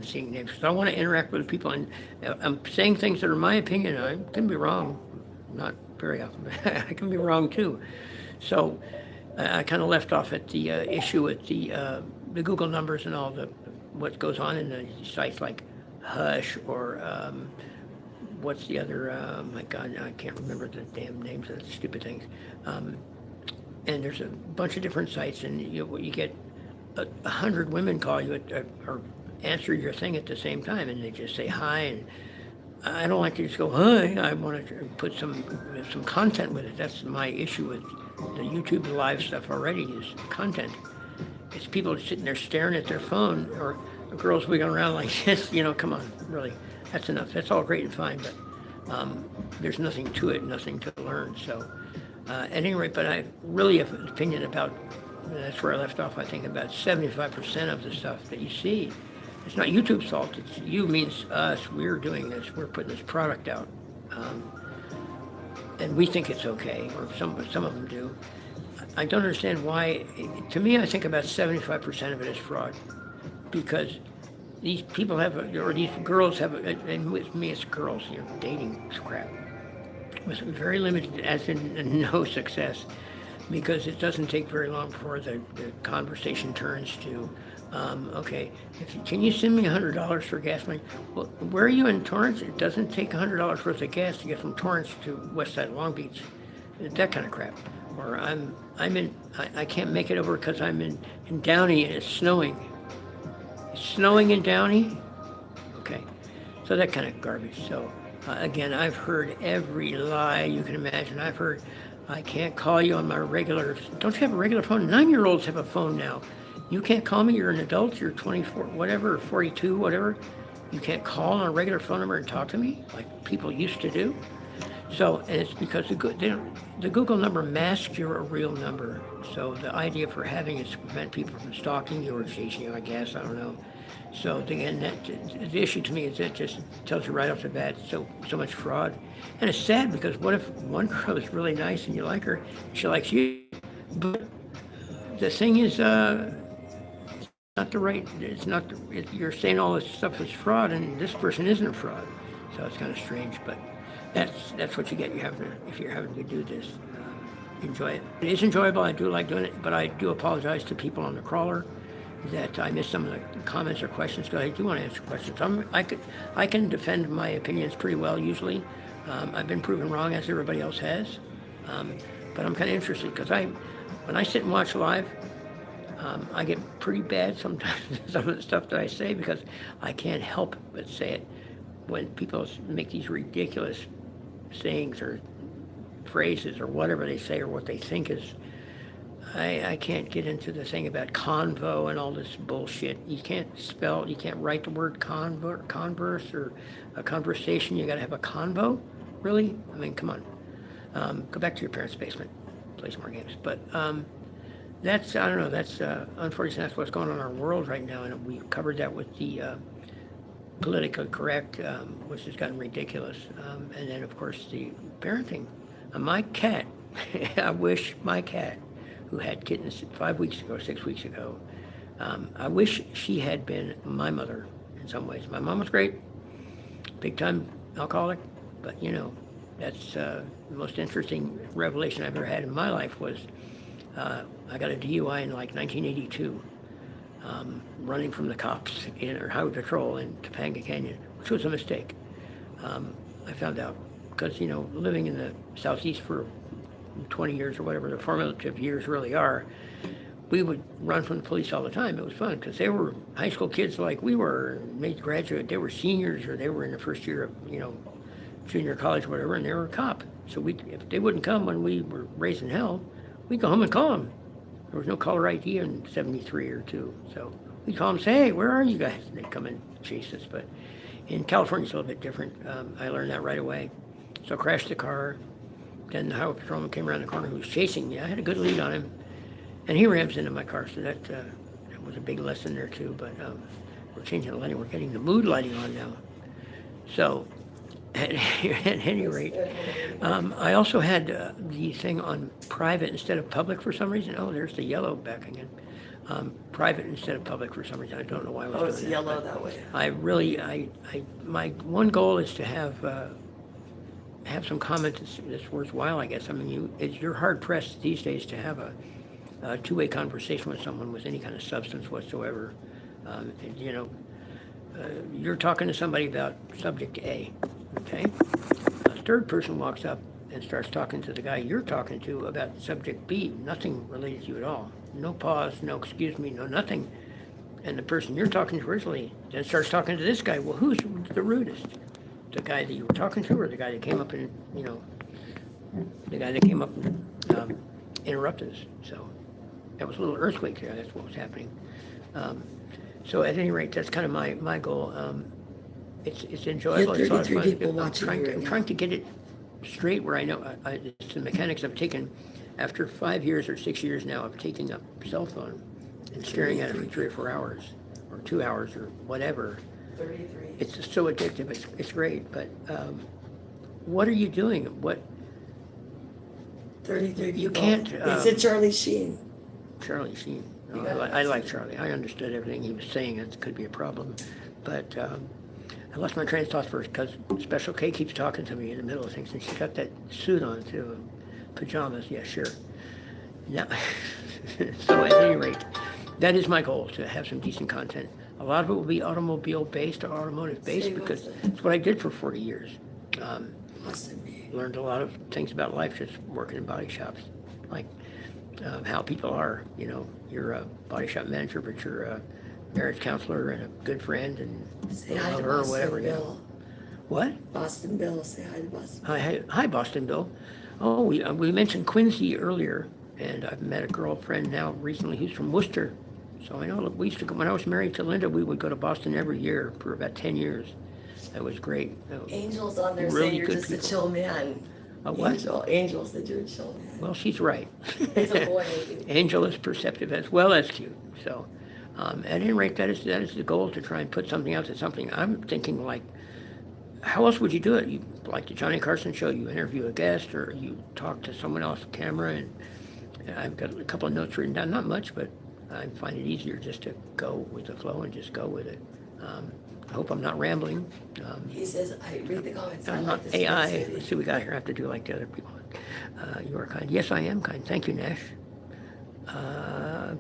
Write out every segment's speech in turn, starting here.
and seeing names because I want to interact with people, and I'm saying things that are my opinion. I can be wrong, not very often, but I can be wrong too. So I kind of left off at the issue with the Google numbers and all the what goes on in the sites like Hush or what's the other? My God, I can't remember the damn names of the stupid things. Um, and there's a bunch of different sites, and you get 100 women call you or answer your thing at the same time, and they just say hi. And I don't like to just go hi. I want to put some content with it. That's my issue with the YouTube live stuff already is content. It's people sitting there staring at their phone or girls wiggling around like this. Come on, really, that's enough. That's all great and fine, but there's nothing to it, nothing to learn. So, at any rate, but I really have an opinion about. That's where I left off. I think about 75% of the stuff that you see, it's not YouTube's fault. It's you means us. We're doing this. We're putting this product out, and we think it's okay, or some of them do. I don't understand why. To me, I think about 75% of it is fraud, because these people have, or these girls have, and with me it's girls, dating crap. It was very limited, as in no success, because it doesn't take very long before the conversation turns to, okay, can you send me $100 for gas money? Well, where are you in Torrance? It doesn't take $100 worth of gas to get from Torrance to West Side Long Beach. That kind of crap. Or I can't make it over because I'm in Downey and it's snowing. It's snowing in Downey? Okay. So that kind of garbage. So again, I've heard every lie you can imagine. I've heard, I can't call you on my regular, don't you have a regular phone? 9-year-olds have a phone now. You can't call me, you're an adult, you're 24, whatever, 42, whatever. You can't call on a regular phone number and talk to me like people used to do. So, and it's because the Google number masks your real number. So the idea for having it is to prevent people from stalking you or chasing you, I guess, I don't know. So again, the issue to me is that just tells you right off the bat so much fraud. And it's sad because what if one girl is really nice and you like her, she likes you, but the thing is, not the right, it's not, you're saying all this stuff is fraud and this person isn't a fraud. So it's kind of strange, but that's what you get. If you're having to do this, enjoy it. It is enjoyable. I do like doing it, but I do apologize to people on the crawler that I missed some of the comments or questions because I do want to answer questions. I can defend my opinions pretty well usually. I've been proven wrong as everybody else has, but I'm kind of interested because when I sit and watch live, I get pretty bad sometimes some of the stuff that I say because I can't help but say it when people make these ridiculous sayings or phrases or whatever they say or what they think is. I can't get into the thing about convo and all this bullshit. You can't write the word converse or a conversation. You got to have a convo? Really? I mean, come on. Go back to your parents' basement, play some more games. But I don't know, that's unfortunately that's what's going on in our world right now. And we covered that with the politically correct, which has gotten ridiculous. And then, of course, the parenting. My cat, I wish my cat, who had kittens 5 weeks ago, 6 weeks ago, I wish she had been my mother in some ways. My mom was great, big-time alcoholic, but, that's the most interesting revelation I've ever had in my life was I got a DUI in like 1982. Running from the cops in or highway patrol in Topanga Canyon, which was a mistake. I found out because, living in the Southeast for 20 years or whatever the formative years really are, we would run from the police all the time. It was fun because they were high school kids like we were, made graduate, they were seniors or they were in the first year of, junior college, whatever, and they were a cop. So if they wouldn't come when we were raising hell, we'd go home and call them. There was no caller ID in 73 or 2, so we'd call them and say, hey, where are you guys? And they'd come and chase us, but in California it's a little bit different. I learned that right away. So I crashed the car, then the highway patrolman came around the corner who was chasing me. I had a good lead on him, and he rams into my car, so that was a big lesson there too, but we're changing the lighting. We're getting the mood lighting on now. So at any rate, I also had the thing on private instead of public for some reason. Oh, there's the yellow back again. private instead of public for some reason. I don't know why I was Oh, doing it's that. yellow but that way. I really, my one goal is to have some comment that's worthwhile, I guess. I mean, you're hard pressed these days to have a two-way conversation with someone with any kind of substance whatsoever. And, you're talking to somebody about subject A, okay? A third person walks up and starts talking to the guy you're talking to about subject B, nothing related to you at all. No pause, no excuse me, no nothing. And the person you're talking to originally then starts talking to this guy. Well, who's the rudest? The guy that you were talking to, or the guy that came up and, the guy that came up and interrupted us? So that was a little earthquake there. That's what was happening. So at any rate, that's kind of my goal. It's enjoyable. You have It's a lot of 33 fun. people watching you right I'm now. trying to get it straight where I know it's the mechanics I've taken. After 5 years or 6 years now of taking a cell phone and staring at it for 3 or 4 hours or 2 hours or whatever, 33. it's so addictive. It's great. But what are you doing? 33 people. You can't, They said Charlie Sheen. Charlie Sheen. You got it. I like Charlie. I understood everything he was saying. It could be a problem. But I lost my train of thought first because Special K keeps talking to me in the middle of things. And she's got that suit on, too. Pajamas. Yeah, sure. Now, so at any rate, that is my goal, to have some decent content. A lot of it will be automobile-based or automotive-based Say because what's it's what I did for 40 years. Must it be? Learned a lot of things about life just working in body shops, like how people are. You're a body shop manager, but you're a marriage counselor and a good friend and Say a hi to lover or Boston whatever. Bill. What? Boston Bill. Say hi to Boston. Hi, Boston Bill. Oh, we mentioned Quincy earlier, and I've met a girlfriend now recently who's from Worcester. So I know we used to go, when I was married to Linda, we would go to Boston every year for about 10 years. That was great. Angel's on there Really saying you're good just people. a chill man. A what? Angel said you're a chill man. Well, she's right. It's a boy. Angel is perceptive as well as cute. So, at any rate, that is the goal, to try and put something out to something. I'm thinking, like, how else would you do it? You, like the Johnny Carson show, you interview a guest or you talk to someone else on camera, and I've got a couple of notes written down, not much, but I find it easier just to go with the flow and just go with it. I hope I'm not rambling. He says, I read the comments. I I'm like not this AI. city. Let's see what we got here. I have to do like the other people. You are kind. Yes, I am kind. Thank you, Nash.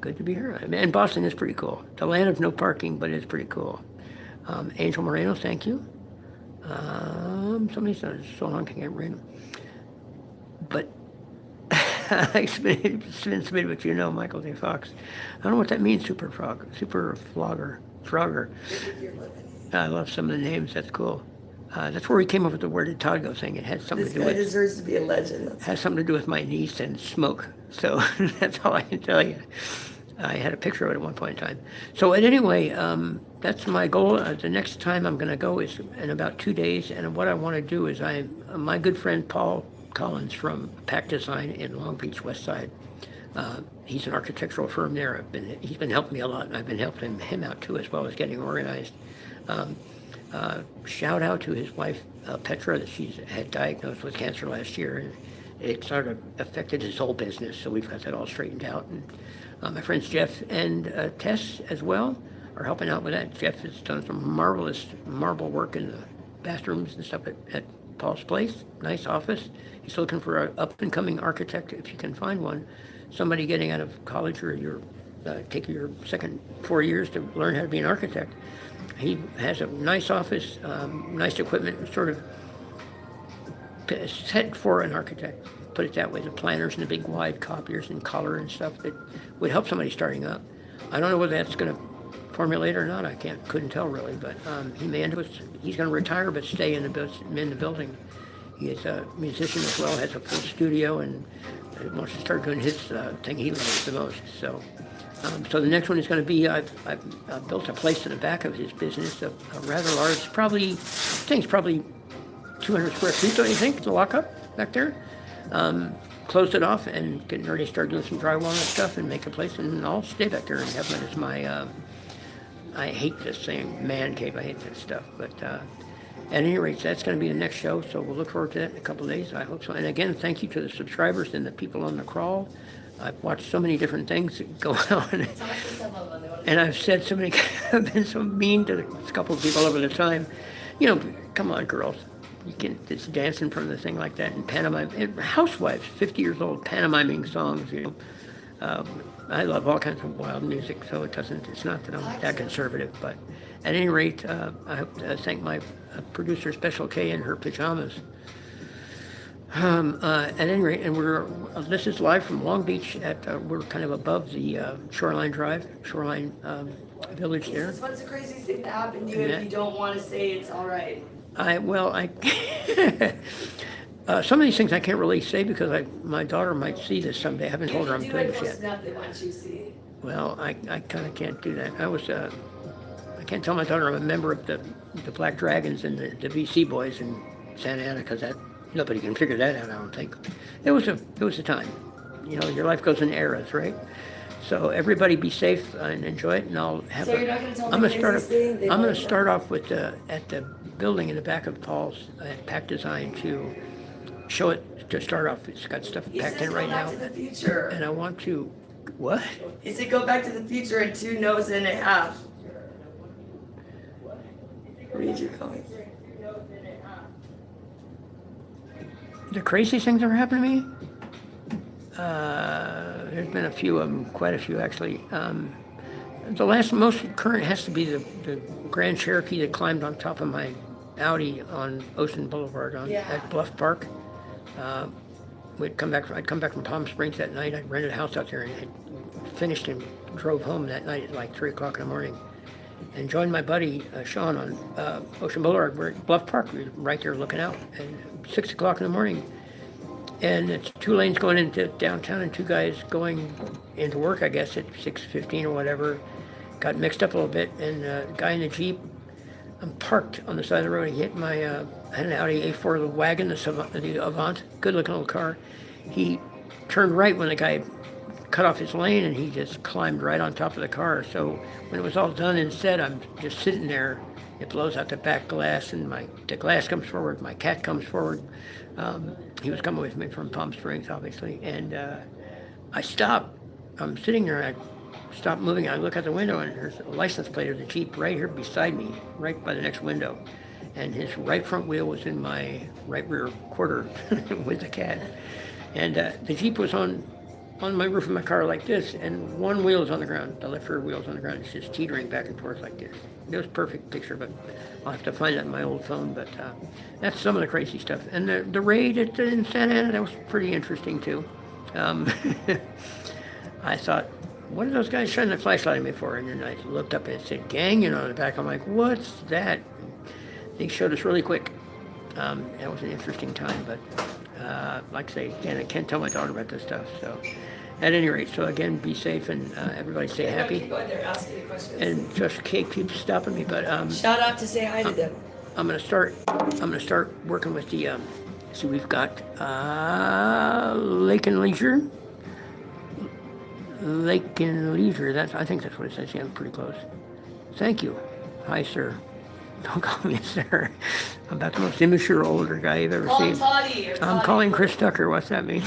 Good to be here. And Boston is pretty cool. The land of no parking, but it's pretty cool. Angel Moreno, thank you. Somebody said it's so long to get random. But it's been submitted what you know, Michael J. Fox. I don't know what that means, super flogger. I love some of the names. That's cool. That's where we came up with the Where Did Todd Go thing. It had something This to do guy with deserves to be a legend. has something to do with my niece and smoke. So that's all I can tell you. I had a picture of it at one point in time. So anyway, that's my goal. The next time I'm going to go is in about 2 days. And what I want to do is my good friend Paul Collins from Pack Design in Long Beach, West Side. He's an architectural firm there. He's been helping me a lot, and I've been helping him out too, as well as getting organized. Shout out to his wife, Petra, that she's had diagnosed with cancer last year, and it sort of affected his whole business, so we've got that all straightened out. And my friends Jeff and Tess as well are helping out with that. Jeff has done some marvelous marble work in the bathrooms and stuff at Paul's place. Nice office. He's looking for an up-and-coming architect, if you can find one. Somebody getting out of college, or you're taking your second 4 years to learn how to be an architect. He has a nice office, nice equipment, sort of set for an architect. Put it that way. The planners and the big wide copiers and color and stuff that would help somebody starting up. I don't know whether that's going to formulate or not. I couldn't tell really, but he may end up he's going to retire but stay in the building. He is a musician as well, has a full studio, and wants to start doing his thing he loves the most. So the next one is going to be, I've built a place in the back of his business, a rather large, probably 200 square feet, don't you think, to lock up back there? Closed it off and getting ready to start doing some drywall and stuff and make a place, and I'll stay back there and have that as my, I hate this saying, man cave, I hate that stuff, but at any rate, that's going to be the next show, so we'll look forward to that in a couple of days, I hope so. And again, thank you to the subscribers and the people on the crawl. I've watched so many different things go on, Talk to some of them. They wanna and I've said so many, I've been so mean to a couple of people over the time. You know, come on, girls. You can just dance in front of the thing like that and pantomime. And housewives, 50 years old, pantomiming songs, you know. I love all kinds of wild music, so it's not that I'm that conservative, but at any rate, I hope to thank my producer, Special K, in her pajamas. At any rate, and this is live from Long Beach we're kind of above the Shoreline Drive, Shoreline Village there. What's the craziest thing that happened to you Yeah. if you don't want to say it's all right? Some of these things I can't really say because my daughter might see this someday. I haven't told her I'm doing this yet. Enough they want you to see. Well, I kind of can't do that. I can't tell my daughter I'm a member of the Black Dragons and the VC Boys in Santa Ana because nobody can figure that out. I don't think. It was a time. You know, your life goes in eras, right? So everybody be safe and enjoy it, and I'll have. So you're not going to tell me I'm the gonna craziest thing? I'm going to start off with at the building in the back of Paul's at Pack Design to show it to start off. It's got stuff packed in right now, Go Back to the Future. and I want to. What? He said go Back to the Future in 2 no's and a half. Read your comments. The craziest things ever happened to me? There's been a few of them, quite a few actually. The most current has to be the Grand Cherokee that climbed on top of my Audi on Ocean Boulevard at Bluff Park. I'd come back from Palm Springs that night. I'd rented a house out there and had finished and drove home that night at like 3 o'clock in the morning. And joined my buddy Sean on Ocean Boulevard. We're at Bluff Park. We were right there looking out. And 6 o'clock in the morning. And it's 2 lanes going into downtown and 2 guys going into work, I guess, at 6:15 or whatever. Got mixed up a little bit. And the guy in the Jeep, I'm parked on the side of the road. He hit I had an Audi A4, the wagon, the Avant, good looking old car. He turned right when the guy cut off his lane and he just climbed right on top of the car. So when it was all done and said, I'm just sitting there. It blows out the back glass and the glass comes forward. My cat comes forward. He was coming with me from Palm Springs, obviously. And I stop. I'm sitting there and I stop moving. I look out the window and there's a license plate of the Jeep right here beside me, right by the next window. And his right front wheel was in my right rear quarter with the cat. And the Jeep was on my roof of my car like this, and one wheel is on the ground. The left rear wheel is on the ground. It's just teetering back and forth like this. It was a perfect picture, but I'll have to find that in my old phone. But that's some of the crazy stuff. And the raid in Santa Ana, that was pretty interesting too. I thought, what are those guys shining a flashlight at me for? And then I looked up and it said gang on the back. I'm like, what's that? They showed us really quick. That was an interesting time, but like I say, again, I can't tell my daughter about this stuff. So, at any rate, so again, be safe and everybody stay happy. Keep going there, asking you questions. And just Kate keeps stopping me, but Shout out to say hi to them. I'm gonna start working with the. So we've got Lake and Leisure. Lake and Leisure. I think that's what it says. Yeah, I'm pretty close. Thank you. Hi, sir. Don't call me sir. I'm about the most immature older guy you've ever Call him seen. Toddy. I'm calling Chris Tucker. What's that mean?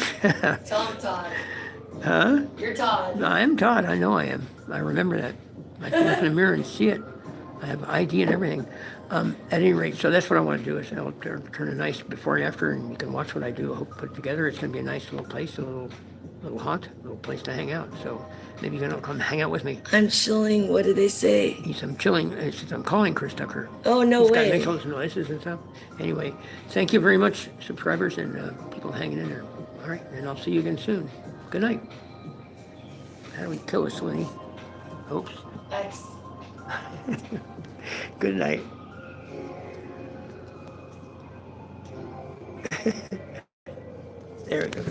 Tell him Todd. Huh? You're Todd. I am Todd. I know I am. I remember that. I can look in the mirror and see it. I have ID and everything. At any rate, so that's what I want to do is I'll turn a nice before and after, and you can watch what I do. I hope put it together. It's going to be a nice little place, a little haunt, a little place to hang out. So maybe you're going to come hang out with me. I'm chilling. What did they say? I'm chilling. I'm calling Chris Tucker. Oh, no He's way. got makes all those noises and stuff. Anyway, thank you very much, subscribers and people hanging in there. All right, and I'll see you again soon. Good night. How do we kill a Sweeney? Oops. X. Good night. There we go.